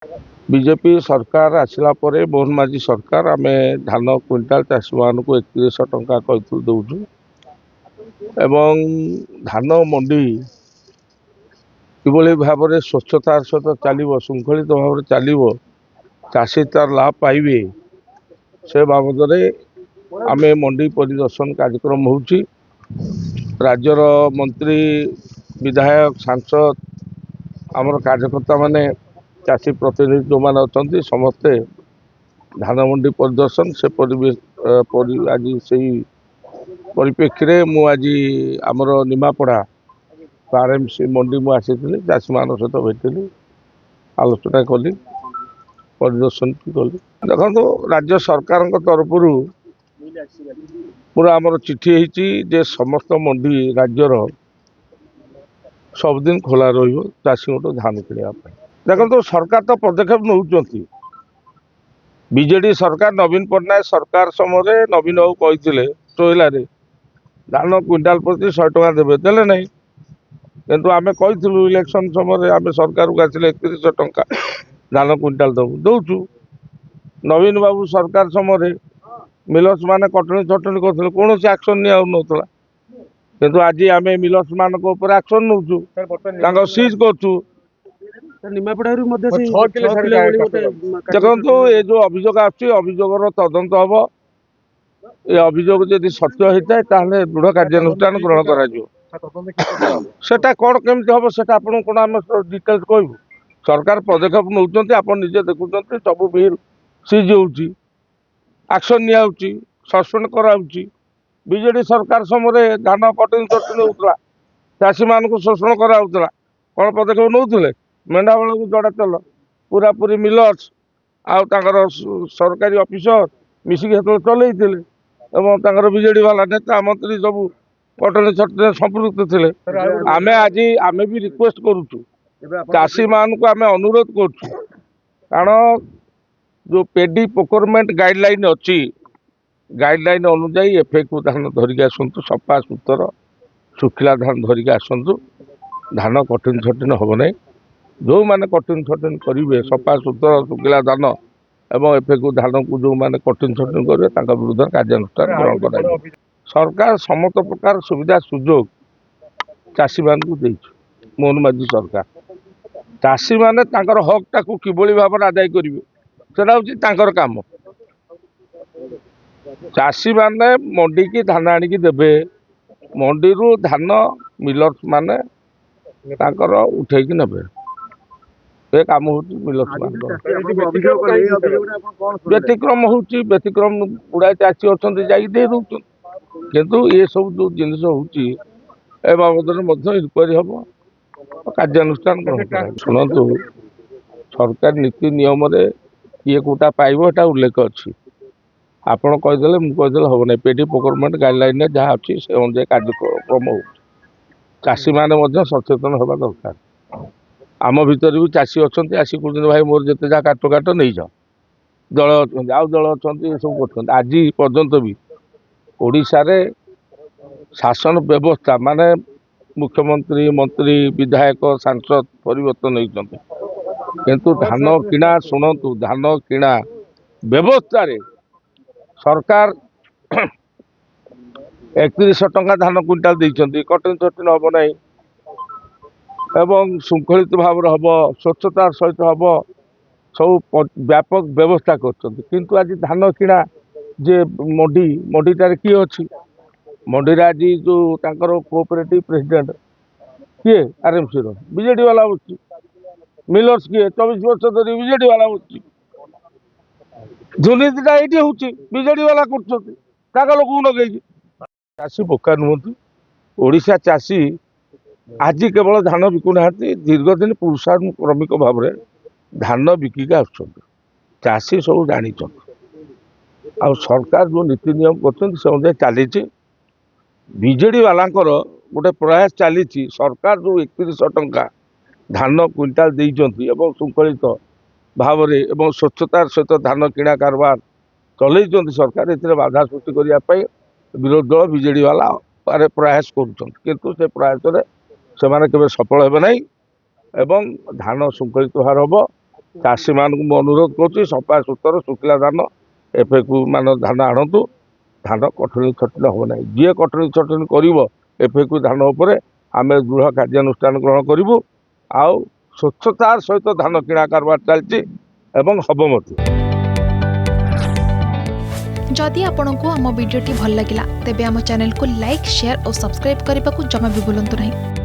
BJP सरकार आसला परे मोहन माझी सरकार आमे धान क्विंटाल चाषी मान को 3100 टंका कहतु दौचु एवं धान मंडी किभली भाव में स्वच्छतार सहित चलो श्रृंखलित भाव में चलो चाषी तार लाभ पाइबे से बाबद आमे मंडी परिदर्शन कार्यक्रम होउची। राज्यर मंत्री विधायक सांसद आमर कार्यकर्ता माने चाषी प्रतिनिधि जो मैंने अच्छा समस्ते धान मंडी परिदर्शन से आज से परिप्रेक्षी मु आज आमर निमापड़ा आरएमसी मंडी मुझे चाषी मान सहित भेटली आलोचना कली परिदर्शन कली। देखो राज्य सरकार तरफ पूरा आमर चिठी होती समस्त मंडी राज्यर सबदिन खोला रही धान किणवाई। देखो सरकार तो पदक्षेप नौकरी बीजेडी सरकार नवीन पट्टनायक सरकार समय नवीन बाबू कहते टोइलार धान क्विंटाल प्रति 100 टका देवे देले नहीं किंतु आमे कहलु इलेक्शन समय आमे सरकार को आसिले 3100 टका धान क्विंटाल दबु दौचु। नवीन बाबू सरकार समय मिलर्स माने कटनी छटनी करते कौन से एक्शन निला किंतु आज आमे मिलर्स मान एक्शन नौचु सीज करूँ। देखो ये जो अभियोग अभियोगर तदंत हम ये अभियोग जदि सत्य होता है दृढ़ कार्यानुष्ठान ग्रहण करा कौन केमती हम से कौन आम डिटेल्स कहूँ। सरकार पदक्षेप नौकरी आप निजे देखुं सब बिल सीज होक्शन नि सस्पेंड कराऊँच। बीजेडी सरकार समय धान कटनी चटनी होता चाषी मान शोषण कराला कौन पदक्षेप नौते मेढ़ा बेल को जड़ा चल पूरा पूरी मिलर्स आर सरकारी ऑफिसर मिसिक चलते बीजेडी वाला नेता मंत्री सब कटनी छटनी संपृक्त थे। आमे आज आमे भी रिक्वेस्ट करुचु चाषी मान को आमे अनुरोध करुचु कारण जो पेडी प्रोक्योरमेंट गाइडलाइन अच्छी गाइडलाइन अनुजाई एफएक्यू धान धरिक आसतु सफा सुतर शुखिला धान धरिक आसतु धान कठिन छटिन हम ना जो मैंने कठिन छटिन करेंगे सफा सुतर शुखिला धान एवं एफएक्यू धान को जो मैंने कठिन छटिन करेंगे विरुद्ध कार्यानुष्ठान ग्रहण कर। सरकार समस्त प्रकार सुविधा सुजोग चाषी मान को मोहन माझी सरकार चाषी माने हक टाक किभली भाव में आदाय करेंगे सेटा हूँ काम। चाषी माने मंडी की धान आनिकी देवे मंडी रू धान मिलर्स माने उठेकी नेबे ये काम हूँ मिलर्स मान व्यतिक्रम होती व्यतिक्रम गुड़ाए चाषी अच्छा जादे दूसरी किंतु ये सब जो जिनस हो बाबद इनक्वारी हम कार्यानुष्ठान ग्रहण कर। शुणु सरकार नीति नियम किए कोटा पाइब एटा उल्लेख अच्छी आपड़ कहीदे मुझे हम ना पेडी प्रोक्योरमेंट गाइडलाइन जहाँ अच्छी से अनुसार कार्यक्रम हो चाषी मैंने सचेतन होगा दरकार। आम भर भी चाषी अच्छा आसिक कहते भाई मोर जिते जहाँ काट काट नहीं जाओ दल अच्छा आउ दल अच्छा सब कर आज पर्यंत भी ओडिशा रे शासन व्यवस्था माने मुख्यमंत्री मंत्री विधायक सांसद परिवर्तन होती किंतु धान किणा शुणु धान किणा व्यवस्था रे सरकार 3100 टका धान क्विंटाल देती कटनी चटनी हम ना एवं श्रृंखलित भाव हम स्वच्छतार सहित हम सब व्यापक व्यवस्था कर आज धान किणा जे मंडी मंडीटार किए अच्छी मंडी आज जो कोऑपरेटिव प्रेसिडेंट किए आरएमसी बीजेडी वाला बस मिलर्स किए 24 वर्ष धरी बीजेडी वाला बस दुर्नीतिटा ये हूँ बीजेडी वाला कर लोक लगे चाषी बोका नुहति ओडिशा चाषी आज केवल धान बिकुना दीर्घ दिन पुरुषानुक्रमिक भाव में धान बिकिक आस चाषी सब जानी आ सरकार जो नीति नियम कर चली बीजेडी वाला गोटे प्रयास चली सरकार जो 3100 टंका धान क्विंटाल देती श्रृंखलित भाव में स्वच्छतार सहित धान किणा कारबार चलते सरकार ए बाधा सृष्टि करने विरोधी दल बीजेडी वाला प्रयास कर प्रयास से सफल हे ना धान श्रृंखलित भाव हम ଚାଷୀମାନଙ୍କୁ ମୁଁ ଅନୁରୋଧ କରୁଛି ସଫା ସୁତର ଶୁଖିଲା ଧାନ ଏଫେକୁ ମାନେ ଧାନ ଆଣନ୍ତୁ। ଧାନ କଟୁଣୀ ଛଟଣି ହେବ ନାହିଁ। ଯିଏ କଟୁଣୀ ଛଟଣି କରିବ ଏଫେକୁ ଧାନ ଉପରେ ଆମେ ଦୃଢ଼ କାର୍ଯ୍ୟାନୁଷ୍ଠାନ ଗ୍ରହଣ କରିବୁ। ଆଉ ସ୍ୱଚ୍ଛତାର ସହିତ ଧାନ କିଣା କାରବାର ଚାଲିଛି ଏବଂ ହେବ ମଧ୍ୟ। जदि आपंक आम भिडी भल लगा तेब आम चैनल को लाइक शेयर और सब्सक्राइब करने को जमा भी भूलु नहीं।